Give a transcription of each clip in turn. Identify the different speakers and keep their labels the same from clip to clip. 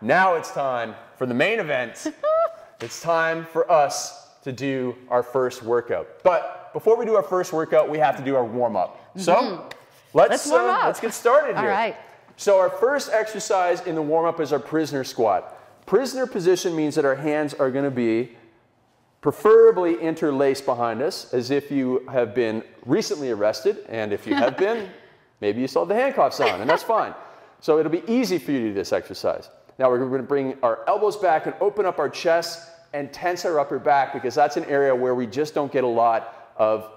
Speaker 1: Now it's time for the main event. It's time for us to do our first workout. But before we do our first workout, we have to do our warm-up. So let's get started here.
Speaker 2: All right.
Speaker 1: So our first exercise in the warm-up is our prisoner squat. Prisoner position means that our hands are going to be preferably interlaced behind us, as if you have been recently arrested, and if you have been, maybe you still have the handcuffs on, and that's fine. So it'll be easy for you to do this exercise. Now we're going to bring our elbows back and open up our chest and tense our upper back, because that's an area where we just don't get a lot of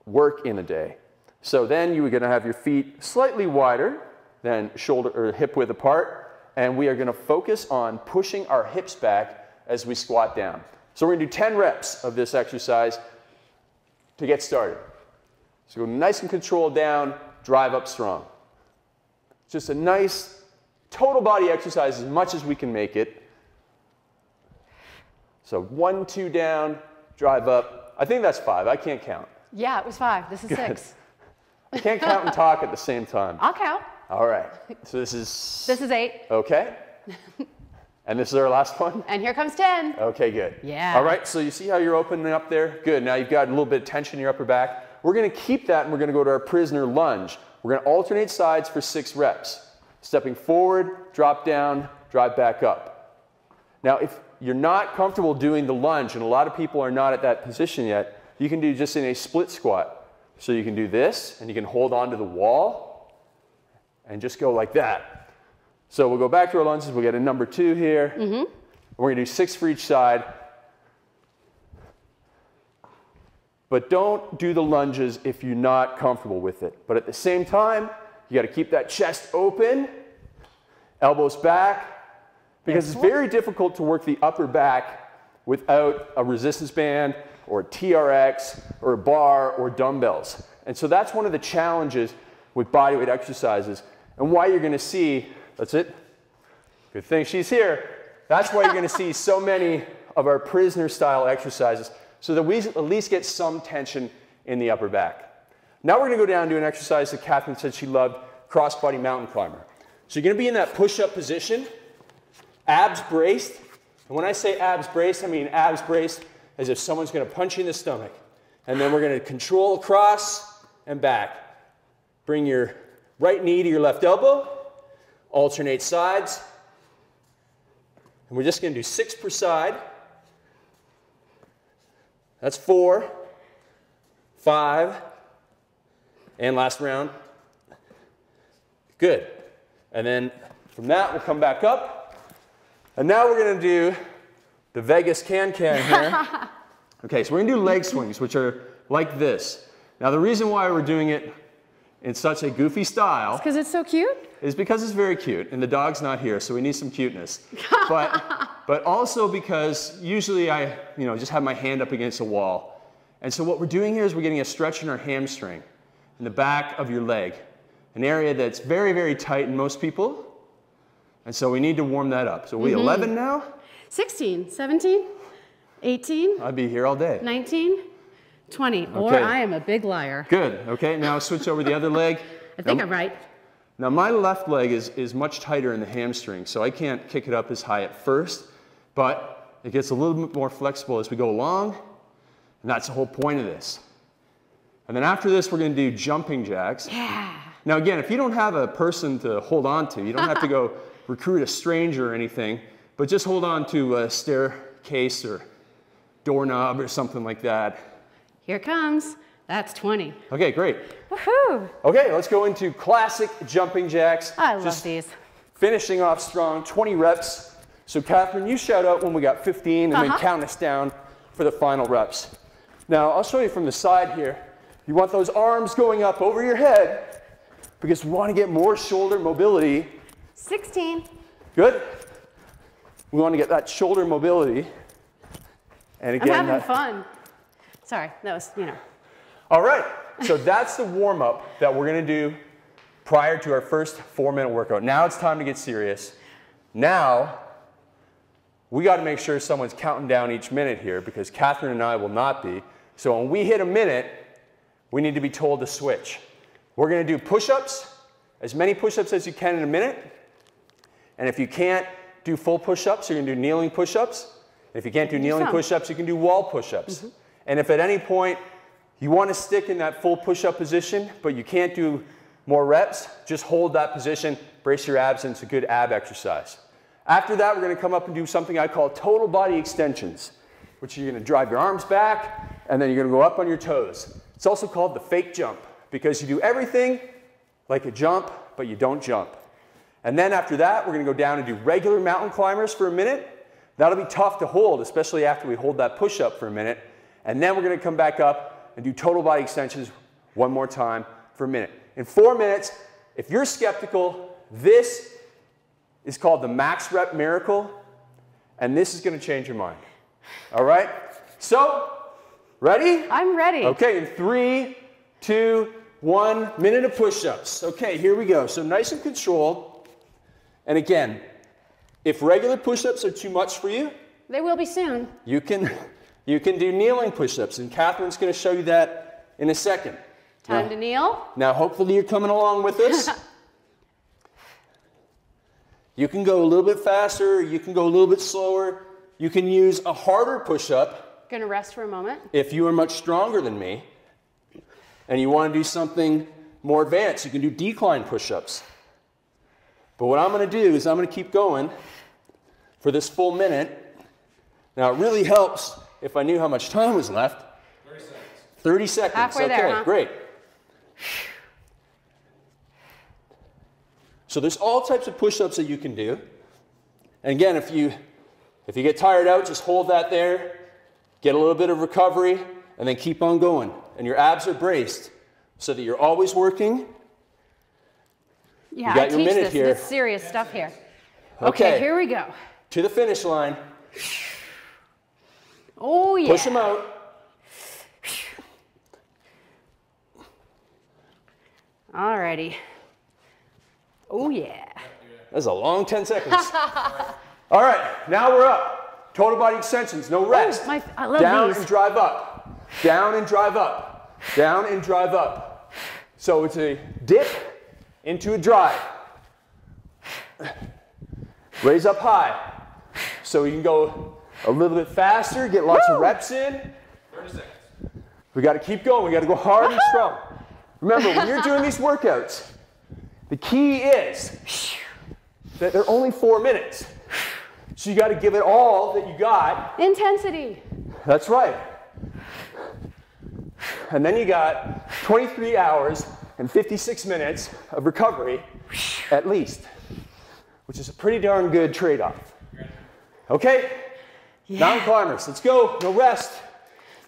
Speaker 1: work in a day. So then you're going to have your feet slightly wider than shoulder or hip width apart, and we are going to focus on pushing our hips back as we squat down. So we're going to do 10 reps of this exercise to get started. So go nice and controlled down, drive up strong. Just a nice total body exercise as much as we can make it. So 1, 2 down, drive up. I think that's 5. I can't count.
Speaker 2: Yeah, it was 5. This is 6.
Speaker 1: I can't count and talk at the same time.
Speaker 2: I'll count.
Speaker 1: All right. So this is
Speaker 2: 8.
Speaker 1: Okay. And this is our last one?
Speaker 2: And here comes 10.
Speaker 1: Okay, good.
Speaker 2: Yeah.
Speaker 1: All right, so you see how you're opening up there? Good. Now you've got a little bit of tension in your upper back. We're going to keep that, and we're going to go to our prisoner lunge. We're going to alternate sides for 6 reps. Stepping forward, drop down, drive back up. Now, if you're not comfortable doing the lunge, and a lot of people are not at that position yet, you can do just in a split squat. So you can do this, and you can hold on to the wall, and just go like that. So we'll go back to our lunges. We'll get a number 2 here. We're going to do 6 for each side. But don't do the lunges if you're not comfortable with it. But at the same time, you got to keep that chest open, elbows back, because it's very difficult to work the upper back without a resistance band or a TRX or a bar or dumbbells. And so that's one of the challenges with bodyweight exercises, and why you're going to see, that's it, good thing she's here, that's why you're going to see so many of our prisoner style exercises, so that we at least get some tension in the upper back. Now we're going to go down to an exercise that Catherine said she loved, cross-body mountain climber. So you're going to be in that push-up position, abs braced. And when I say abs braced, I mean abs braced as if someone's going to punch you in the stomach. And then we're going to control across and back. Bring your right knee to your left elbow, alternate sides. And we're just going to do 6 per side. That's 4, 5, and last round. Good. And then from that, we'll come back up. And now we're going to do the Vegas can-can here. Okay, so we're going to do leg swings, which are like this. Now, the reason why we're doing it in such a goofy style
Speaker 2: Because it's so cute?
Speaker 1: is because it's very cute, and the dog's not here, so we need some cuteness. But also because usually I just have my hand up against a wall. And so what we're doing here is we're getting a stretch in our hamstring, in the back of your leg, an area that's very, very tight in most people. And so we need to warm that up. So we 11 now?
Speaker 2: 16, 17, 18.
Speaker 1: I'd be here all day.
Speaker 2: 19, 20.
Speaker 1: Okay.
Speaker 2: Or I am a big liar.
Speaker 1: Good. Okay, now switch over the other leg.
Speaker 2: I think I'm right.
Speaker 1: Now my left leg is much tighter in the hamstring, so I can't kick it up as high at first, but it gets a little bit more flexible as we go along, and that's the whole point of this. And then after this, we're going to do jumping jacks.
Speaker 2: Yeah.
Speaker 1: Now again, if you don't have a person to hold on to, you don't have to go recruit a stranger or anything, but just hold on to a staircase or doorknob or something like that.
Speaker 2: Here it comes. That's 20.
Speaker 1: Okay, great.
Speaker 2: Woohoo!
Speaker 1: Okay, let's go into classic jumping jacks.
Speaker 2: I love these.
Speaker 1: Finishing off strong, 20 reps. So Catherine, you shout out when we got 15 and then count us down for the final reps. Now, I'll show you from the side here. You want those arms going up over your head because we want to get more shoulder mobility.
Speaker 2: 16.
Speaker 1: Good. We want to get that shoulder mobility. And again,
Speaker 2: I'm having fun. Sorry, that was,
Speaker 1: All right, so that's the warm-up that we're going to do prior to our first 4-minute workout. Now it's time to get serious. Now, we got to make sure someone's counting down each minute here, because Catherine and I will not be. So when we hit a minute, we need to be told to switch. We're going to do push-ups, as many push-ups as you can in a minute. And if you can't, do full push-ups, you're going to do kneeling push-ups. If you can't do kneeling push-ups, you can do wall push-ups. And if at any point you want to stick in that full push-up position, but you can't do more reps, just hold that position, brace your abs, and it's a good ab exercise. After that, we're going to come up and do something I call total body extensions, which you're going to drive your arms back, and then you're going to go up on your toes. It's also called the fake jump, because you do everything like a jump, but you don't jump. And then after that, we're going to go down and do regular mountain climbers for a minute. That'll be tough to hold, especially after we hold that push-up for a minute. And then we're going to come back up and do total body extensions one more time for a minute. In 4 minutes, if you're skeptical, this is called the max rep miracle, and this is going to change your mind. All right? So, ready?
Speaker 2: I'm ready.
Speaker 1: Okay, in 3, 2, 1 minute of push-ups. Okay, here we go. So nice and controlled. And again, if regular push-ups are too much for you,
Speaker 2: They will be soon.
Speaker 1: you can do kneeling push-ups, and Catherine's going to show you that in a second.
Speaker 2: Time to kneel.
Speaker 1: Now, hopefully you're coming along with us. You can go a little bit faster, you can go a little bit slower. You can use a harder push-up.
Speaker 2: Gonna rest for a moment.
Speaker 1: If you are much stronger than me and you want to do something more advanced, you can do decline push-ups. But what I'm going to do is I'm going to keep going for this full minute. Now, it really helps if I knew how much time was left. 30 seconds. 30 seconds.
Speaker 2: Halfway
Speaker 1: okay,
Speaker 2: there, huh?
Speaker 1: Great. So there's all types of push-ups that you can do. And again, if you get tired out, just hold that there, get a little bit of recovery, and then keep on going. And your abs are braced so that you're always working.
Speaker 2: Yeah,
Speaker 1: You got
Speaker 2: I
Speaker 1: your
Speaker 2: teach
Speaker 1: minute
Speaker 2: this.
Speaker 1: here.
Speaker 2: This serious stuff here.
Speaker 1: Okay.
Speaker 2: Okay, here we go.
Speaker 1: To the finish line.
Speaker 2: Oh, yeah.
Speaker 1: Push them out.
Speaker 2: Alrighty. Oh, yeah.
Speaker 1: That's a long 10 seconds. All right, now we're up. Total body extensions, no rest.
Speaker 2: Oh, I love
Speaker 1: Down
Speaker 2: these.
Speaker 1: and drive up. Down and drive up. Down and drive up. So it's a dip into a drive. Raise up high. So you can go a little bit faster, get lots of reps in. 30 seconds. We got to keep going. We got to go hard and strong. Remember, when you're doing these workouts, the key is that they're only 4 minutes. So you got to give it all that you got.
Speaker 2: Intensity.
Speaker 1: That's right. And then you got 23 hours and 56 minutes of recovery at least, which is a pretty darn good trade-off. Okay?
Speaker 2: Yeah.
Speaker 1: Mountain climbers, let's go. No rest.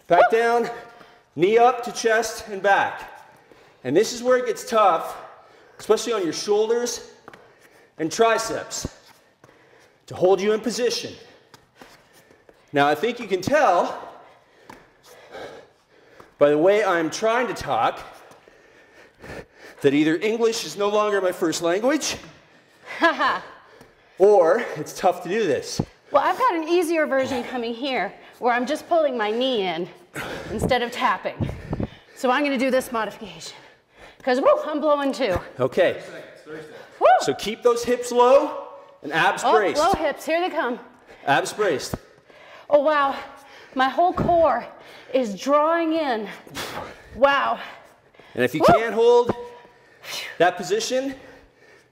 Speaker 1: Back down, knee up to chest and back. And this is where it gets tough, especially on your shoulders and triceps, to hold you in position. Now, I think you can tell by the way I'm trying to talk that either English is no longer my first language or it's tough to do this.
Speaker 2: Well, I've got an easier version coming here where I'm just pulling my knee in instead of tapping. So I'm going to do this modification because I'm blowing too.
Speaker 1: Okay.
Speaker 3: 30 seconds.
Speaker 2: Woo!
Speaker 1: So keep those hips low and abs braced.
Speaker 2: Low hips, here they come.
Speaker 1: Abs braced.
Speaker 2: Oh, wow. My whole core is drawing in. Wow.
Speaker 1: And if you can't hold that position,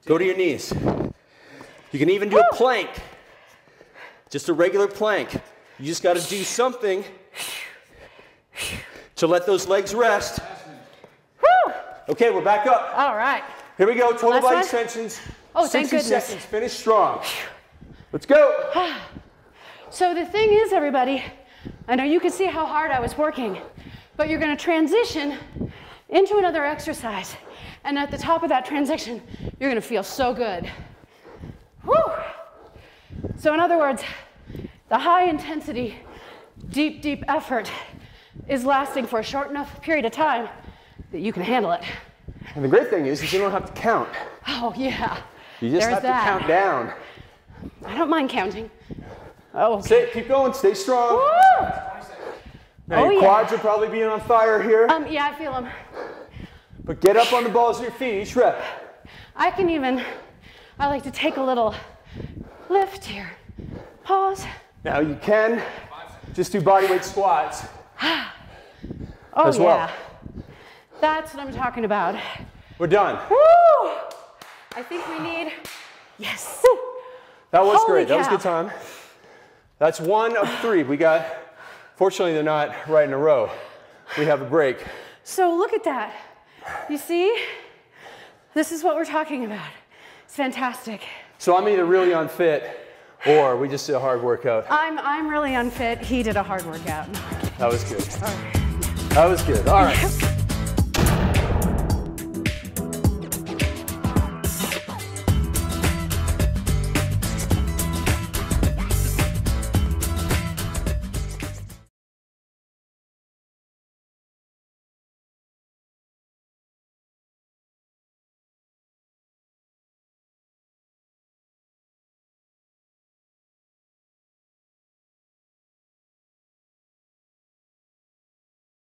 Speaker 1: go to your knees. You can even do a plank. Just a regular plank. You just got to do something to let those legs rest.
Speaker 2: Woo!
Speaker 1: Okay, we're back up.
Speaker 2: All right.
Speaker 1: Here we go, total
Speaker 2: Last
Speaker 1: body
Speaker 2: one?
Speaker 1: extensions.
Speaker 2: Oh, thank
Speaker 1: 60
Speaker 2: goodness.
Speaker 1: seconds, finish strong. Let's go.
Speaker 2: So the thing is, everybody, I know you can see how hard I was working, but you're going to transition into another exercise. And at the top of that transition, you're going to feel so good. Woo! So in other words, the high intensity, deep, deep effort is lasting for a short enough period of time that you can handle it.
Speaker 1: And the great thing is you don't have to count.
Speaker 2: Oh, yeah.
Speaker 1: You just
Speaker 2: There's
Speaker 1: have
Speaker 2: that.
Speaker 1: to count down.
Speaker 2: I don't mind counting. Oh, okay.
Speaker 1: Stay, keep going, stay strong.
Speaker 2: Woo!
Speaker 1: Now your
Speaker 2: yeah.
Speaker 1: quads are probably being on fire here.
Speaker 2: Yeah, I feel them.
Speaker 1: But get up on the balls of your feet each rep.
Speaker 2: I like to take a little lift here, pause.
Speaker 1: Now you can just do bodyweight squats
Speaker 2: Oh
Speaker 1: as well.
Speaker 2: yeah, that's what I'm talking about.
Speaker 1: We're done.
Speaker 2: Woo! I think we need, yes.
Speaker 1: That was
Speaker 2: Holy
Speaker 1: great, that was a
Speaker 2: cow.
Speaker 1: good time. That's 1 of 3. We got, fortunately they're not right in a row. We have a break.
Speaker 2: So look at that. You see? This is what we're talking about. It's fantastic.
Speaker 1: So I'm either really unfit or we just did a hard workout.
Speaker 2: I'm really unfit. He did a hard workout.
Speaker 1: That was good.
Speaker 2: All right.
Speaker 1: That was good. All right.